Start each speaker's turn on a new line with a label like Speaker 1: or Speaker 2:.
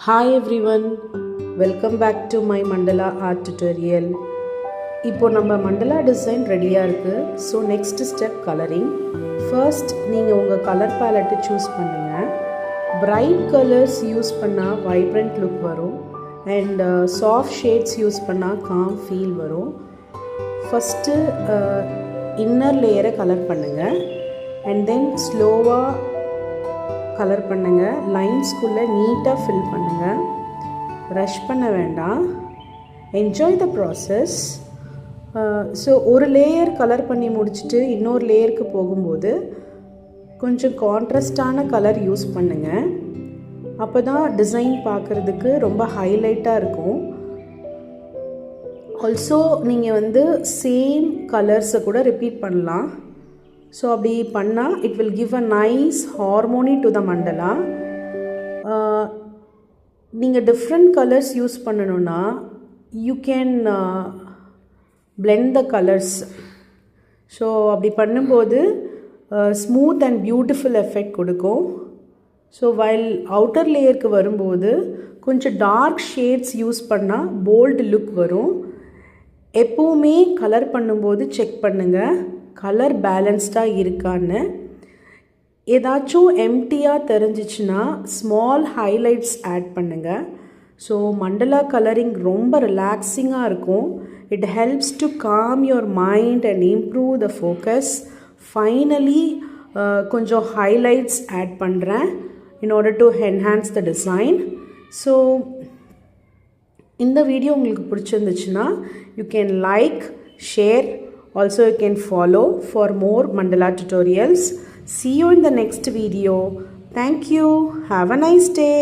Speaker 1: Hi everyone, welcome back to my mandala art tutorial. இப்போ நம்ம mandala design ரெடியாக இருக்குது. So next step colouring. First நீங்கள் உங்கள் கலர் பேலட்டை சூஸ் பண்ணுங்கள். பிரைட் கலர்ஸ் யூஸ் பண்ணால் வைப்ரண்ட் லுக் வரும் அண்ட் சாஃப்ட் ஷேட்ஸ் யூஸ் பண்ணால் காம் ஃபீல் வரும். ஃபஸ்ட்டு இன்னர் லேயரை கலர் பண்ணுங்கள் அண்ட் தென் ஸ்லோவாக கலர் பண்ணுங்கள். லைன்ஸ்குள்ளே நீட்டாக ஃபில் பண்ணுங்கள். ரஷ் பண்ண வேண்டாம். Enjoy the process. ஸோ ஒரு லேயர் கலர் பண்ணி முடிச்சுட்டு இன்னொரு லேயருக்கு போகும்போது கொஞ்சம் கான்ட்ராஸ்டான கலர் யூஸ் பண்ணுங்கள். அப்போ தான் டிசைன் பார்க்குறதுக்கு ரொம்ப ஹைலைட்டாக இருக்கும். ஆல்சோ நீங்கள் சேம் கலர்ஸை கூட ரிப்பீட் பண்ணலாம். ஸோ அப்படி பண்ணால் it will give a nice harmony to the mandala. நீங்கள் டிஃப்ரெண்ட் கலர்ஸ் யூஸ் பண்ணணுன்னா you can blend the colors. So அப்படி பண்ணும்போது ஸ்மூத் அண்ட் பியூட்டிஃபுல் எஃபெக்ட் கொடுக்கும். ஸோ வைல் அவுட்டர் லேயருக்கு வரும்போது கொஞ்சம் டார்க் ஷேட்ஸ் யூஸ் பண்ணால் போல்டு லுக் வரும். எப்போவுமே கலர் பண்ணும்போது செக் பண்ணுங்கள் கலர் பேலன்ஸ்டாக இருக்கான்னு. ஏதாச்சும் எம்டியாக தெரிஞ்சிச்சுன்னா ஸ்மால் ஹைலைட்ஸ் ஆட் பண்ணுங்கள். ஸோ மண்டலா கலரிங் ரொம்ப ரிலாக்ஸிங்காக இருக்கும். It helps to com your mind and improve the focus. Finally கொஞ்சம் ஹைலைட்ஸ் ஆட் பண்ணுறேன் in order to enhance the design. So இந்த வீடியோ உங்களுக்கு பிடிச்சிருந்துச்சுன்னா you can like, share. Also you can follow for more mandala tutorials. See you in the next video. Thank you. Have a nice day.